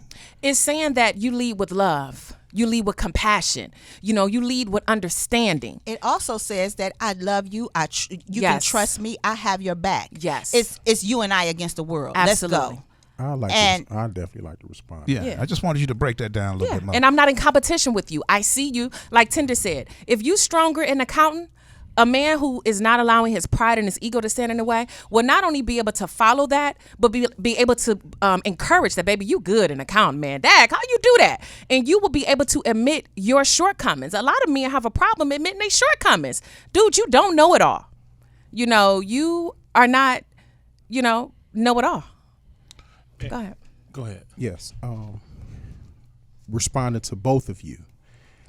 It's saying that you lead with love. You lead with compassion. You know, you lead with understanding. It also says that I love you. You can Yes. trust me. I have your back. Yes. It's you and I against the world. Absolutely. Let's go. I definitely like to respond. Yeah, I just wanted you to break that down a little bit more. And I'm not in competition with you. I see you, like Tinder said, if you stronger in accounting, a man who is not allowing his pride and his ego to stand in the way will not only be able to follow that, but be able to encourage that, baby, you good in accounting, man. Dad, how you do that? And you will be able to admit your shortcomings. A lot of men have a problem admitting their shortcomings. Dude, you don't know it all. You know, you are not, know it all. Go ahead. Go ahead. Yes. Responding to both of you,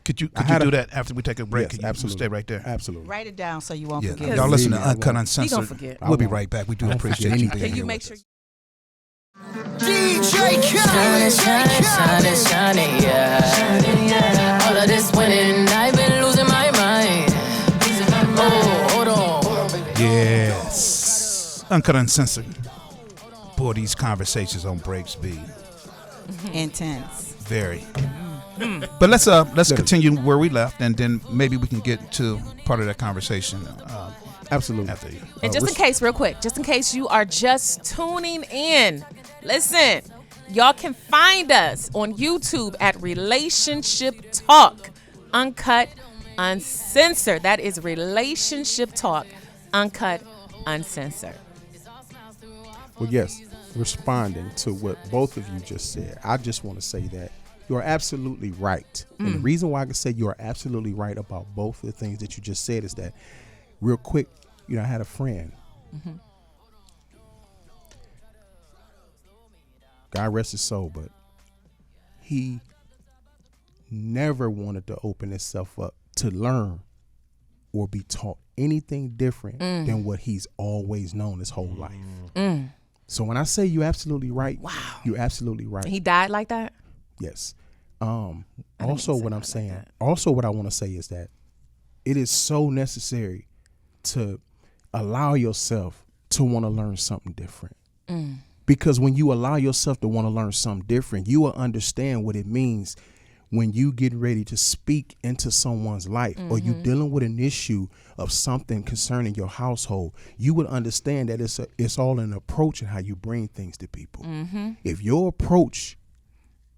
Could you do that after we take a break? Yes, Could you absolutely. Stay right there. Absolutely. Write it down so you won't Yeah, forget. y'all listen to Believe me, I Uncut won't. Uncensored. He gonna forget. We'll be I won't. right back. We do I won't appreciate forget you anything. being Can you here make with sure? us. DJ Shining, shining, shining, shining, yeah. All of this winning, I've been losing my mind. Oh, hold on. Yes. Uncut Uncensored. Boy, these conversations on break speed. Intense. Very. But let's continue where we left, and then maybe we can get to part of that conversation Absolutely. after you. And just in case, real quick, just in case you are just tuning in, listen, y'all can find us on YouTube at Relationship Talk, Uncut, Uncensored. That is Relationship Talk, Uncut, Uncensored. Well, yes, responding to what both of you just said, I just want to say that you are absolutely right. And the reason why I can say you are absolutely right about both of the things that you just said is that, real quick, I had a friend. God rest his soul, but he never wanted to open himself up to learn or be taught anything different than what he's always known his whole life. So when I say you're absolutely right, you're absolutely right. He died like that? Yes. Also, what I'm saying, also what I want to say is that it is so necessary to allow yourself to want to learn something different. Because when you allow yourself to want to learn something different, you will understand what it means when you get ready to speak into someone's life or you dealing with an issue of something concerning your household. You would understand that it's all an approach and how you bring things to people. If your approach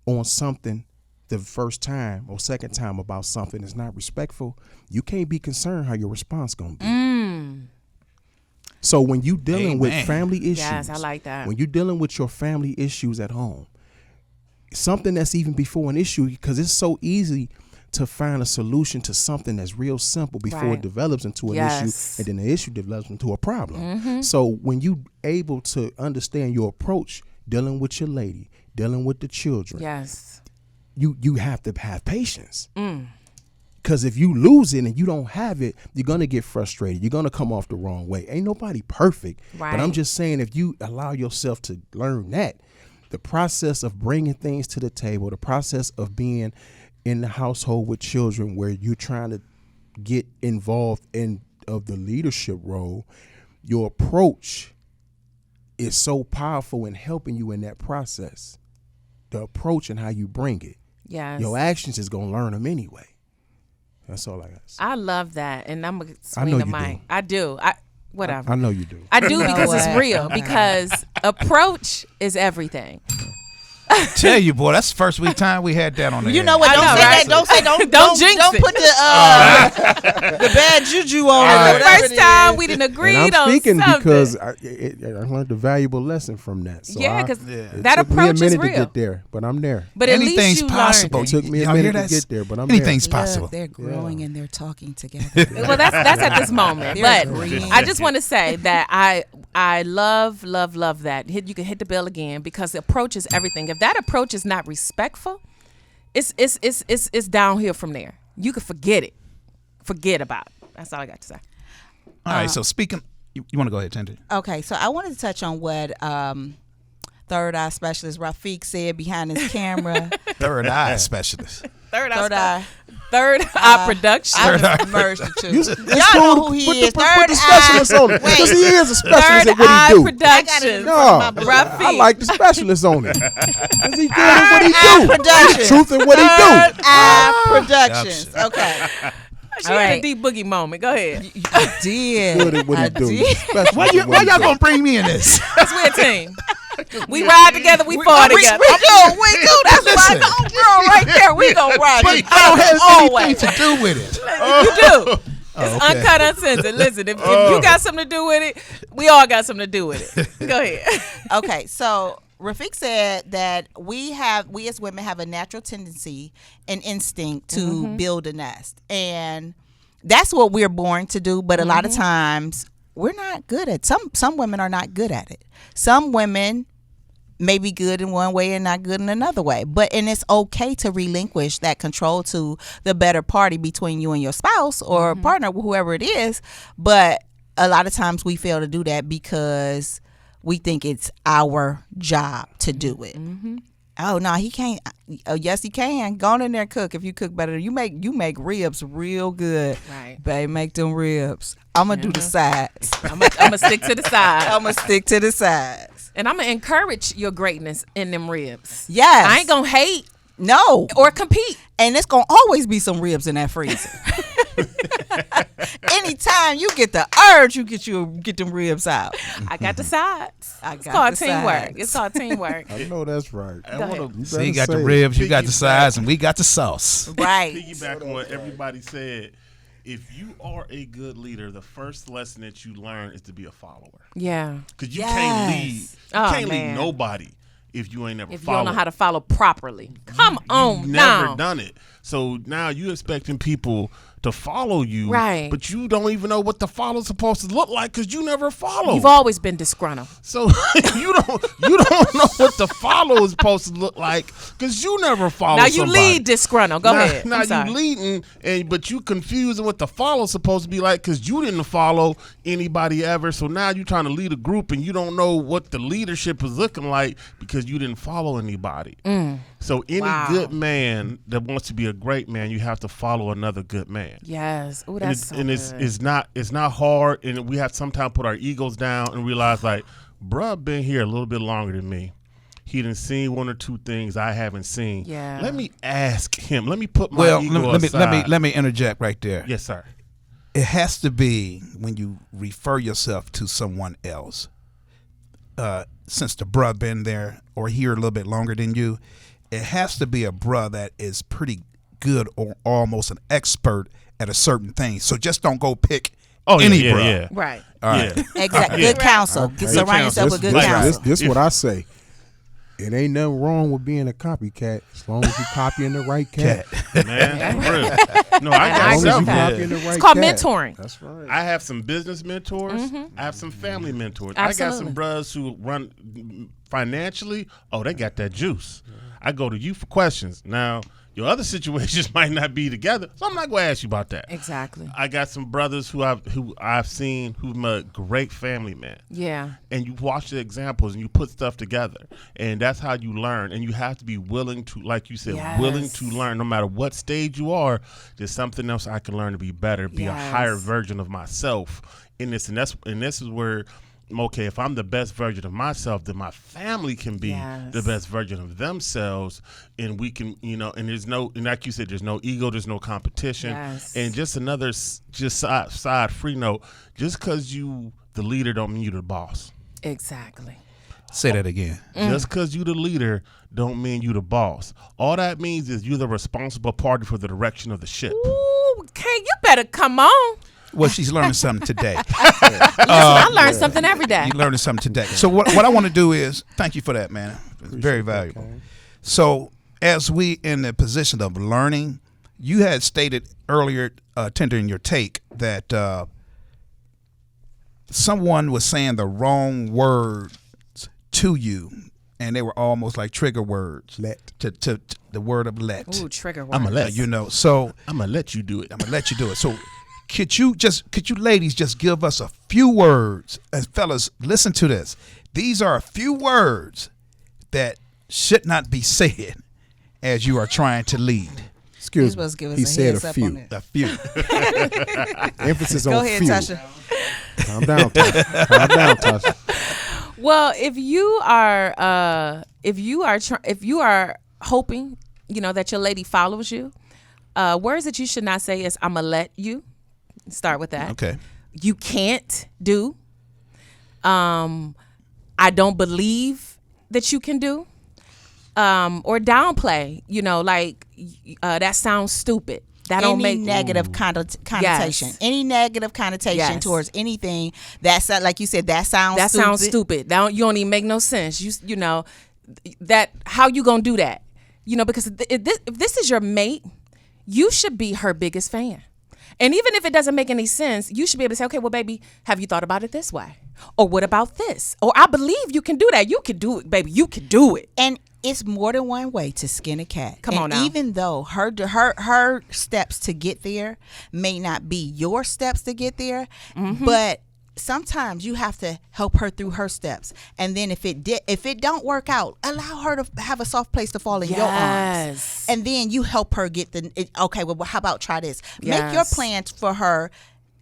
on something the first time or second time about something is not respectful, you can't be concerned how your response gonna be. So when you dealing with family issues, yes, I like that. When you're dealing with your family issues at home, something that's even before an issue, because it's so easy to find a solution to something that's real simple before it develops into an issue, and then the issue develops into a problem. So when you able to understand your approach, dealing with your lady, dealing with the children, you have to have patience. Because if you lose it and you don't have it, you're going to get frustrated. You're going to come off the wrong way. Ain't nobody perfect. But I'm just saying, if you allow yourself to learn that, the process of bringing things to the table, the process of being in the household with children where you're trying to get involved in of the leadership role, your approach is so powerful in helping you in that process. The approach and how you bring it. Yes. Your actions is going to learn them anyway. That's all I got to say. I love that. And I'm going to I know swing the you mic. do. I do. Whatever. I know you do. I do because it's real. Because approach is everything. Tell you, boy, that's the first time we had that on the You air. know what? I Don't know, say right? that. Don't jinx don't it. put the bad juju on it. The whatever first it time is. we didn't agree And I'm on speaking something. because I learned a valuable lesson from that. So Yeah, I- 'cause it that took approach is me a minute real. to get there, but I'm there. But at least Anything's you possible. learned It took me a Y'all minute hear to that? get there, but I'm Anything's there. possible. Look, they're growing and they're talking together. it. Well, that's at this moment. They're But agreeing. I just want to say that I love that. You can hit the bell again because the approach is everything. If that approach is not respectful, it's downhill from there. You can forget it. Forget about it. That's all I got to say. All right, so speaking, you want to go ahead, Tandy? Okay, so I wanted to touch on what third eye specialist Rafiq said behind his camera. Third eye specialist. Third Third eye. production. I just merged the two. It's Y'all cool. know who he Put is. the Third specialist on it. Wait. Because he is a specialist Third at what Eye he do. Productions. No, Rafiq. I like the specialist on it. Because he good at what he do. Productions. Truth in what he Third do. Eye Productions. Okay. She had a deep boogie moment. Go ahead. I did. Good at what he I do. did. Specialist Why at what he y'all do. gonna bring me in this? Because we're a team. We ride together. We fall together. We do. That's Listen. my girl right there. We gonna ride But together I don't have always. anything to do with it. You do. It's okay. Uncut Uncensored. Listen, if you got something to do with it, we all got something to do with it. Go ahead. Okay, so Rafiq said that we as women have a natural tendency and instinct to build a nest, and that's what we're born to do. But a lot of times we're not good at. Some women are not good at it. Some women may be good in one way and not good in another way. And it's okay to relinquish that control to the better party between you and your spouse or partner, whoever it is. But a lot of times we fail to do that because we think it's our job to do it. Oh no, he can't. Oh yes, he can. Go on in there and cook. If you cook better, you make ribs real good. Right, babe, make them ribs. I'm gonna do the sides. I'm gonna stick to the side. I'm gonna stick to the sides. And I'm gonna encourage your greatness in them ribs. Yes, I ain't gonna hate. No, or compete. And it's gonna always be some ribs in that freezer. Anytime you get the urge, you get them ribs out. I got the sides. I got it's called the teamwork. sides. It's called teamwork. I know that's right. So you got the ribs, you got the sides, and we got the sauce. Right. Piggyback on what everybody said. If you are a good leader, the first lesson that you learn is to be a follower. Yeah. Because you can't lead. You can't lead nobody if you ain't never if followed. You don't know how to follow properly. Come on You've now. never done it. So now you expecting people to follow you, right? But you don't even know what the follow's supposed to look like because you never follow. You've always been disgruntled. So you don't know what the follow is supposed to look like because you never follow. Now you somebody. lead disgruntled. Go ahead. Now you leading, but you confusing what the follow's supposed to be like because you didn't follow anybody ever. So now you're trying to lead a group and you don't know what the leadership is looking like because you didn't follow anybody. So any good man that wants to be a great man, you have to follow another good man. Yes. Ooh, that's and it's not hard, and we have to sometimes put our egos down and realize like, bruh, been here a little bit longer than me. He done seen one or two things I haven't seen. Yeah. Let me ask him. Let me put my ego aside. Let me interject right there. Yes, sir. It has to be when you refer yourself to someone else. Since the bruh been there or here a little bit longer than you, it has to be a bruh that is pretty good or almost an expert at a certain thing. So just don't go pick any bruh. Yeah. Right. All right. Yeah. Exactly. Good counsel. Surround yourself with good counsel. This is what I say. It ain't nothing wrong with being a copycat as long as you copying the right cat. Man, for real. No, I got something. It's called mentoring. That's right. I have some business mentors. I have some family mentors. Absolutely. I got some brothers who run financially. Oh, they got that juice. I go to you for questions. Now, your other situations might not be together, so I'm not going to ask you about that. Exactly. I got some brothers who I've seen who've a great family man. Yeah. And you watch the examples and you put stuff together, and that's how you learn. And you have to be willing to, like you said, willing to learn. No matter what stage you are, there's something else I can learn to be better, be a higher version of myself in this. And this is where, okay, if I'm the best version of myself, then my family can be the best version of themselves, and we can, and there's no, and like you said, there's no ego, there's no competition, and just another, side free note, just because you the leader don't mean you the boss. Exactly. Say that again. Just because you the leader don't mean you the boss. All that means is you're the responsible party for the direction of the ship. Ooh, okay, you better come on. Well, she's learning something today. I learn something every day. You're learning something today. So what I want to do is, thank you for that, man. It's very valuable. So as we in the position of learning, you had stated earlier, tendering your take, that someone was saying the wrong words to you, and they were almost like trigger words. To the word of let. Ooh, trigger words. I'm going to let So I'm going to let you do it. I'm going to let you do it. So could you ladies just give us a few words, and fellas, listen to this. These are a few words that should not be said as you are trying to lead. Excuse me. He said a few. A few. Emphasis Go on ahead, few. Tasha. Calm down, Tasha. Calm down, Tasha. Well, if you are hoping, that your lady follows you, words that you should not say is "I'ma let you." Start with that. Okay. You can't do. I don't believe that you can do. Or downplay. That sounds stupid. That don't make negative connotation. Yes. Any negative connotation towards anything that, like you said, that sounds stupid. You don't even make no sense. You know that how you gonna do that? Because if this is your mate, you should be her biggest fan. And even if it doesn't make any sense, you should be able to say, okay, well, baby, have you thought about it this way? Or what about this? Or I believe you can do that. You can do it, baby. You can do it. And it's more than one way to skin a cat. Come and on now. Even though her steps to get there may not be your steps to get there, but sometimes you have to help her through her steps. And then if it don't work out, allow her to have a soft place to fall in your arms. And then you help her get okay, well, how about try this? Make your plans for her.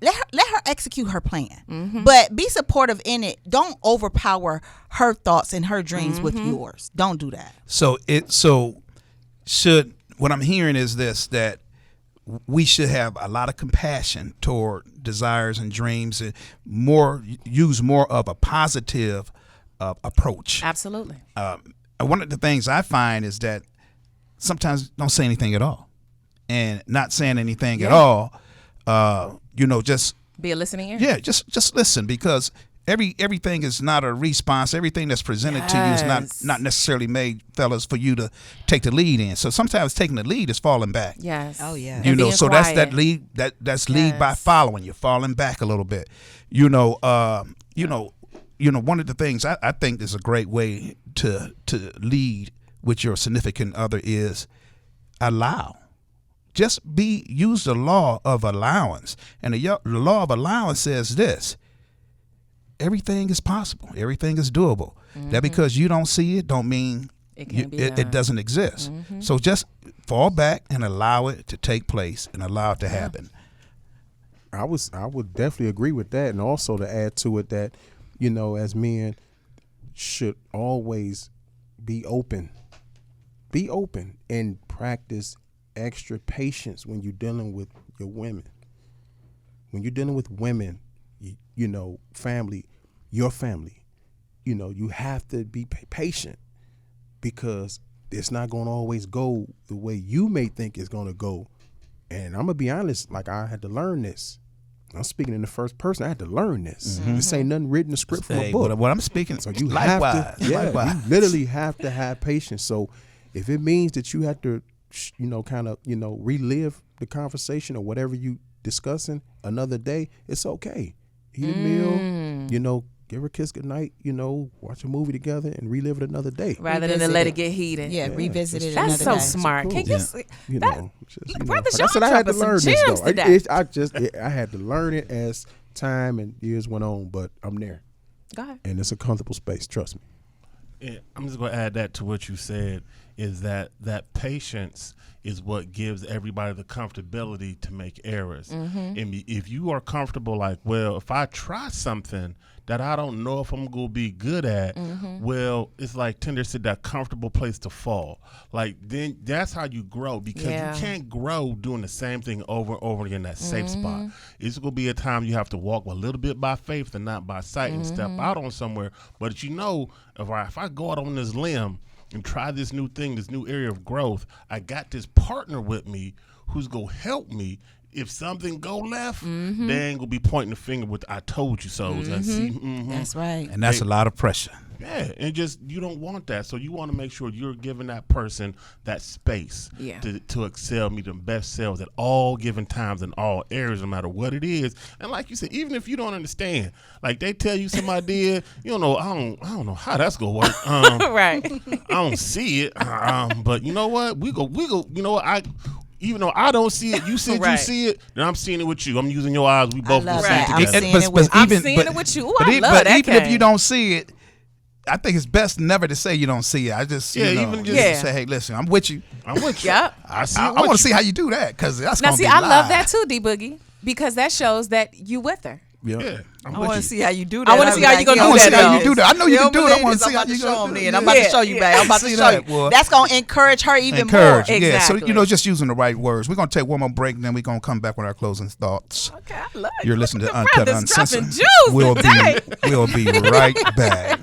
Let her execute her plan, but be supportive in it. Don't overpower her thoughts and her dreams with yours. Don't do that. So what I'm hearing is this, that we should have a lot of compassion toward desires and dreams, and use more of a positive approach. Absolutely. One of the things I find is that sometimes don't say anything at all, and not saying anything at all. Just be a listening ear. Yeah, just listen, because everything is not a response. Everything that's presented to you is not necessarily made, fellas, for you to take the lead in. So sometimes taking the lead is falling back. Yes. Oh yeah. So that's that lead. That's lead by following. You're falling back a little bit. One of the things I think is a great way to lead with your significant other is allow. Just use the law of allowance. And the law of allowance says this: everything is possible. Everything is doable. That because you don't see it don't mean it doesn't exist. So just fall back and allow it to take place and allow it to happen. I would definitely agree with that. And also to add to it that, as men should always be open and practice extra patience when you're dealing with your women. When you're dealing with women, family, your family, you have to be patient, because it's not going to always go the way you may think it's going to go. And I'm going to be honest, like, I had to learn this. I'm speaking in the first person. I had to learn this. This ain't nothing written in the script from a book. What I'm speaking, so you likewise. You literally have to have patience. So if it means that you have to relive the conversation or whatever you discussing another day, it's okay. Eat a meal, give her a kiss goodnight, watch a movie together and relive it another day. Rather than to let it get heated. Yeah, revisit it That's another day. so smart. Cool. Can you see that? Brother Like I said, I had to learn some this though. today. I had to learn it as time and years went on, but I'm there. Go ahead. And it's a comfortable space, trust me. Yeah, I'm just going to add that to what you said, is that patience is what gives everybody the comfortability to make errors. And if you are comfortable, like, well, if I try something that I don't know if I'm going to be good at, well, it's like Tinder said, that comfortable place to fall. Like, then that's how you grow, because you can't grow doing the same thing over and over again in that safe spot. It's going to be a time you have to walk a little bit by faith and not by sight and step out on somewhere. But if I go out on this limb and try this new thing, this new area of growth, I got this partner with me who's going to help me. If something go left, they ain't gonna be pointing the finger with "I told you so." That's right. And that's a lot of pressure. Yeah, and just you don't want that. So you want to make sure you're giving that person that space to excel, meet them best selves at all given times in all areas, no matter what it is. And like you said, even if you don't understand, like they tell you some idea, you don't know. I don't know how that's gonna work. Right. I don't see it. But you know what? We go. You know what? Even though I don't see it, you said you see it, then I'm seeing it with you. I'm using your eyes. We both can see it together. I'm seeing it with you. Ooh, I love that. Even if you don't see it, I think it's best never to say you don't see it. I just say, hey, listen, I'm with you. I'm with you. Yep. I want to see how you do that, because that's now. Gonna See, be I live. love that too, D Boogie, because that shows that you with her. Yeah. I want to see how you do that. I want to see how you gonna do that. I want to see how you do that. I know you can do it. I want to see how you show do me. it. I'm about to show you, babe. I'm about to show you. That's gonna encourage her even more. Exactly. So just using the right words. We're gonna take one more break, and then we're gonna come back with our closing thoughts. Okay, I love You're listening to Uncut Uncensored. We'll be right back.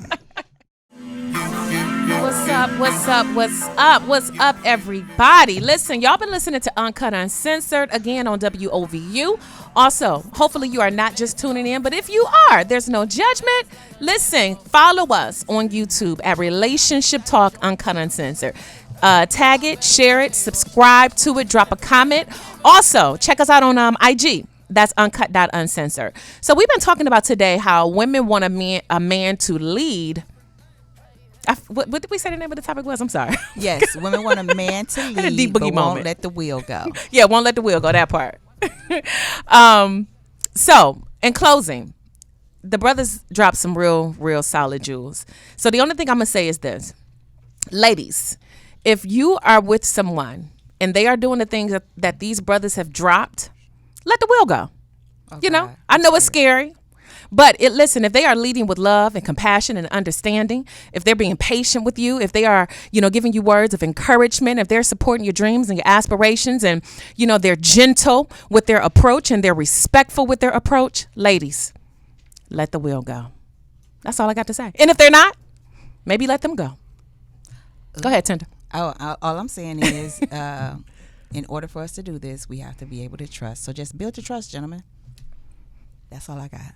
What's up, everybody? Listen, y'all been listening to Uncut Uncensored again on WOVU. Also, hopefully you are not just tuning in, but if you are, there's no judgment. Listen, follow us on YouTube at Relationship Talk Uncut Uncensored. Tag it, share it, subscribe to it, drop a comment. Also, check us out on IG. That's uncut.uncensored. So we've been talking about today how women want a man to lead. What did we say the name of the topic was? I'm sorry. Yes, women want a man to Had a lead, deep but boogie won't moment. let the wheel go. Yeah, won't let the wheel go, that part. So, in closing, the brothers dropped some real solid jewels. So the only thing I'm going to say is this. Ladies, if you are with someone and they are doing the things that these brothers have dropped, let the wheel go. You know, I know it's scary. But listen, if they are leading with love and compassion and understanding, if they're being patient with you, if they are, giving you words of encouragement, if they're supporting your dreams and your aspirations and, they're gentle with their approach and they're respectful with their approach, ladies, let the wheel go. That's all I got to say. And if they're not, maybe let them go. Go ahead, Tender. All I'm saying is, in order for us to do this, we have to be able to trust. So just build your trust, gentlemen. That's all I got.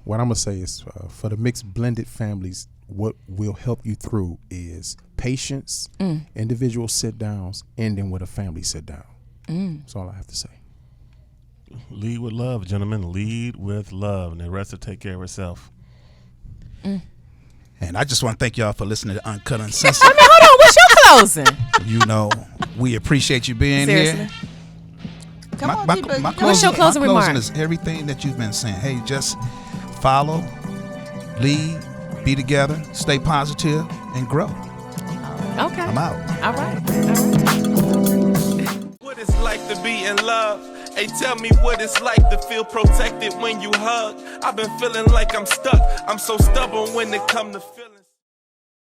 What I'm going to say is for the mixed blended families, what will help you through is patience, individual sit downs, ending with a family sit down. That's all I have to say. Lead with love, gentlemen. Lead with love, and the rest will take care of itself. And I just want to thank y'all for listening to Uncut Uncensored. Hold on. What's your closing? We appreciate you being Seriously? here. Come on, D-Boogie. What's your closing my remark? closing is everything that you've been saying. Hey, just follow, lead, be together, stay positive, and grow. Okay. I'm out. All right. What it's like to be in love. Hey, tell me what it's like to feel protected when you hug. I've been feeling like I'm stuck. I'm so stubborn when it come to feeling.